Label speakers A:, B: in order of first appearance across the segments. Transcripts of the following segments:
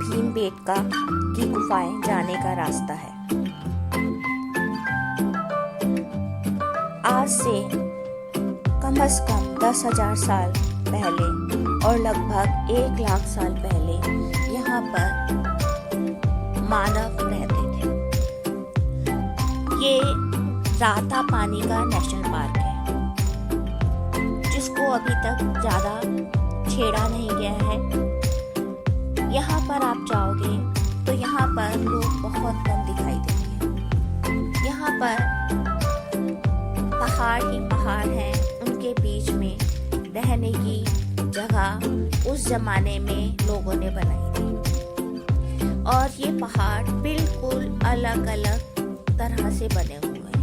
A: भीमबेटका की गुफाएं जाने का रास्ता है। आज से कम से कम 10,000 साल पहले और लगभग 1,00,000 साल पहले यहाँ पर मानव रहते थे। ये राता पानी का नेशनल पार्क है, जिसको अभी तक ज़्यादा छेड़ा नहीं गया है। यहाँ पर आप जाओगे तो यहाँ पर लोग बहुत कम दिखाई देंगे। यहाँ पर पहाड़ ही पहाड़ हैं, उनके बीच में रहने की जगह उस जमाने में लोगों ने बनाई थी। और ये पहाड़ बिल्कुल अलग अलग तरह से बने हुए हैं।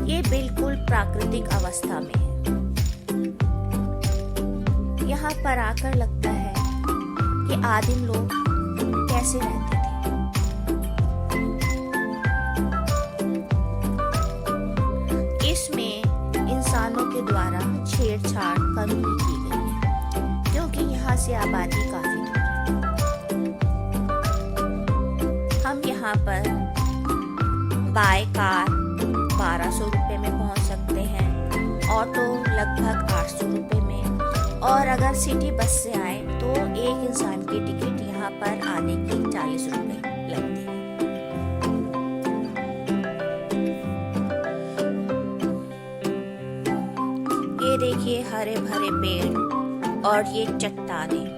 A: ये बिल्कुल प्राकृतिक अवस्था में है। यहाँ पर आकर लगता है कि आदिम लोग कैसे रहते थे। इसमें इंसानों के द्वारा छेड़छाड़ कम ही की गई है, क्योंकि यहाँ से आबादी काफी दूर है। हम यहाँ पर बाय कार 1200 रुपये में पहुँच सकते हैं, ऑटो लगभग 800 रुपये में, और अगर सिटी बस से आए तो एक इंसान की टिकट यहाँ पर आने की 40 रुपये लगती है। ये देखिए हरे भरे पेड़ और ये चट्टानें।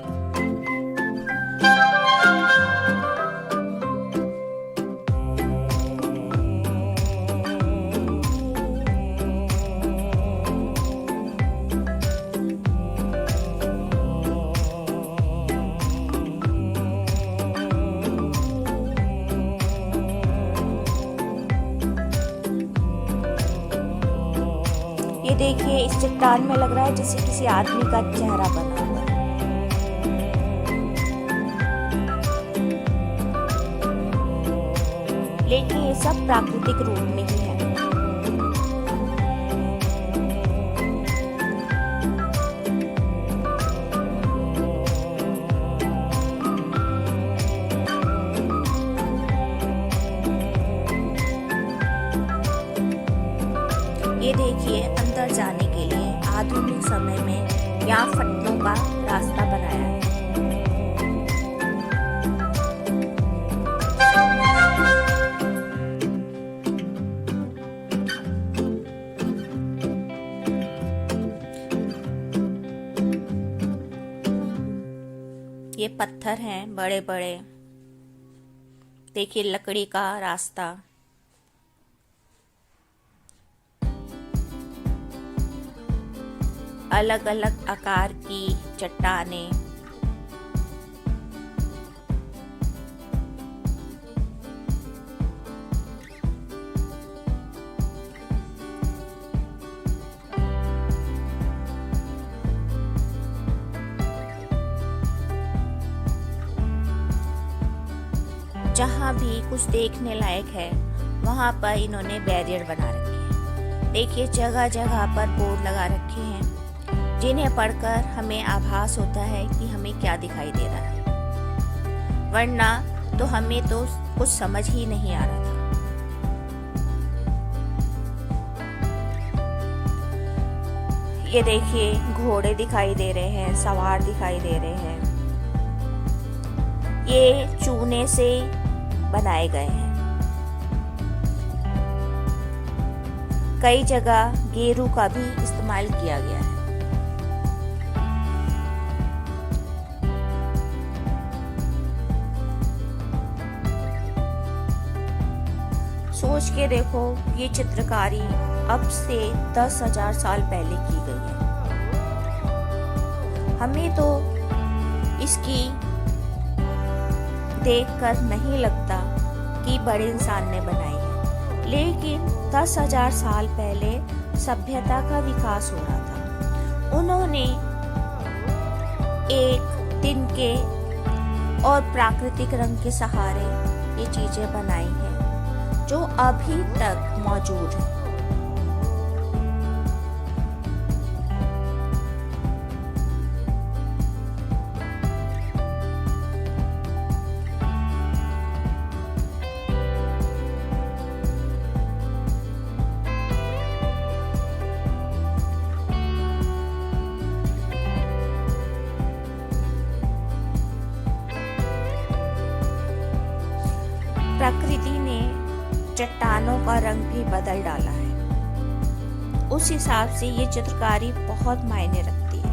A: ये देखिए इस चट्टान में लग रहा है जैसे किसी आदमी का चेहरा बना हुआ है। लेकिन ये सब प्राकृतिक रूप में ही है। ये देखिए अंदर जाने के लिए आधुनिक समय में यहाँ फटनों का रास्ता बनाया है। ये पत्थर हैं बड़े बड़े, देखिए लकड़ी का रास्ता। अलग अलग आकार की चट्टानें। जहाँ भी कुछ देखने लायक है वहाँ पर इन्होंने बैरियर बना रखे हैं। देखिए जगह जगह पर बोर्ड लगा रखे हैं, जिन्हें पढ़कर हमें आभास होता है कि हमें क्या दिखाई दे रहा है, वरना तो हमें तो कुछ समझ ही नहीं आ रहा था। ये देखिए घोड़े दिखाई दे रहे हैं, सवार दिखाई दे रहे हैं। ये चूने से बनाए गए हैं। कई जगह गेरू का भी इस्तेमाल किया गया है। सोच के देखो, ये चित्रकारी अब से 10,000 साल पहले की गई है। हमें तो इसकी देखकर नहीं लगता कि बड़े इंसान ने बनाई है, लेकिन 10,000 साल पहले सभ्यता का विकास हो रहा था। उन्होंने एक तिनके और प्राकृतिक रंग के सहारे ये चीजें बनाई हैं जो अभी तक मौजूद है। प्रकृति ने चट्टानों का रंग भी बदल डाला है। उस हिसाब से ये चित्रकारी बहुत मायने रखती है।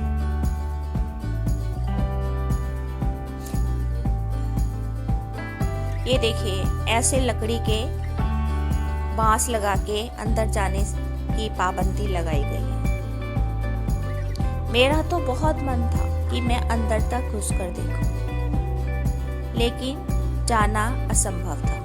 A: ये देखिए, ऐसे लकड़ी के बांस लगा के अंदर जाने की पाबंदी लगाई गई है। मेरा तो बहुत मन था कि मैं अंदर तक घुसकर देखूं, लेकिन जाना असंभव था।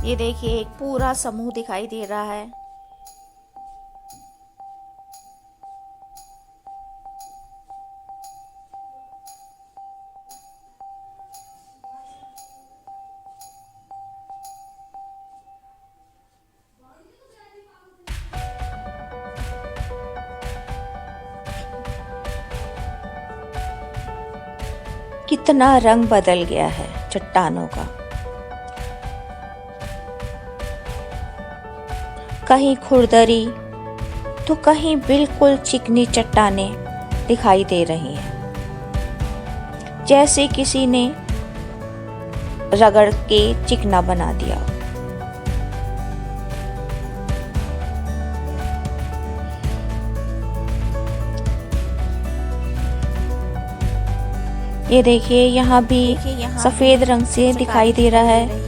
A: ये देखिए, एक पूरा समूह दिखाई दे रहा है। कितना रंग बदल गया है चट्टानों का। कहीं खुरदरी तो कहीं बिल्कुल चिकनी चट्टानें दिखाई दे रही हैं, जैसे किसी ने रगड़ के चिकना बना दिया। ये देखिए, यहाँ भी सफेद रंग से दिखाई दे रहा है।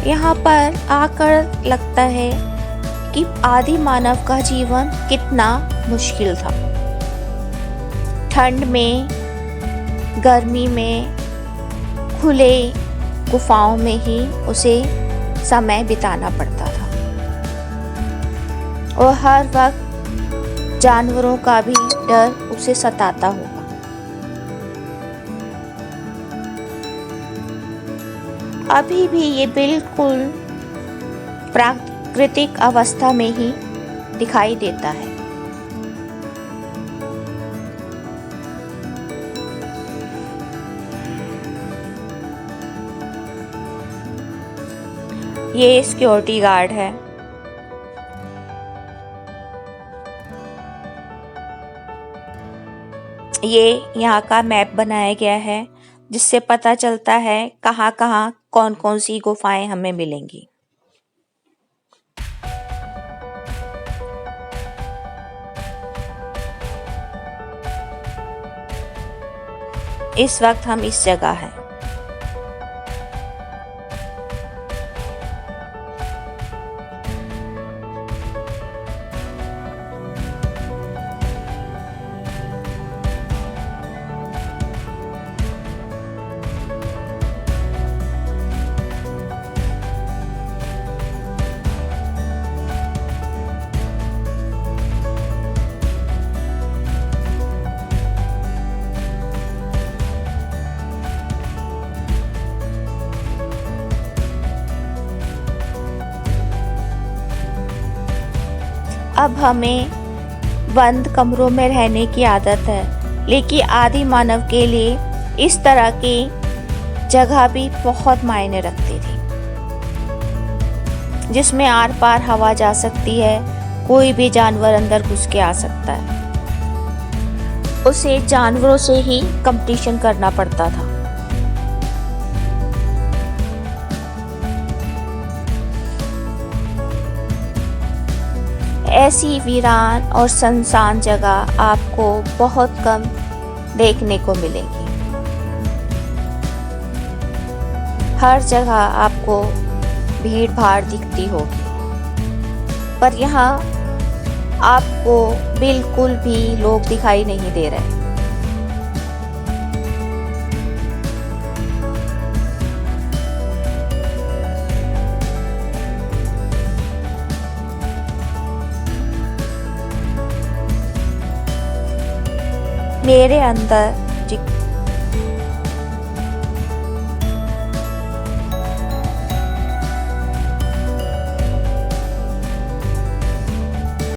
A: यहाँ पर आकर लगता है कि आदि मानव का जीवन कितना मुश्किल था। ठंड में, गर्मी में, खुले गुफाओं में ही उसे समय बिताना पड़ता था और हर वक्त जानवरों का भी डर उसे सताता होगा। अभी भी ये बिल्कुल प्राकृतिक अवस्था में ही दिखाई देता है। ये सिक्योरिटी गार्ड है। ये यहाँ का मैप बनाया गया है, जिससे पता चलता है कहाँ कहाँ कौन कौन सी गुफाएं हमें मिलेंगी। इस वक्त हम इस जगह हैं। अब हमें बंद कमरों में रहने की आदत है, लेकिन आदि मानव के लिए इस तरह की जगह भी बहुत मायने रखती थी, जिसमें आर पार हवा जा सकती है, कोई भी जानवर अंदर घुस के आ सकता है। उसे जानवरों से ही कंपटीशन करना पड़ता था। ऐसी वीरान और सुनसान जगह आपको बहुत कम देखने को मिलेगी। हर जगह आपको भीड़ भाड़ दिखती होगी, पर यहाँ आपको बिल्कुल भी लोग दिखाई नहीं दे रहे। मेरे अंदर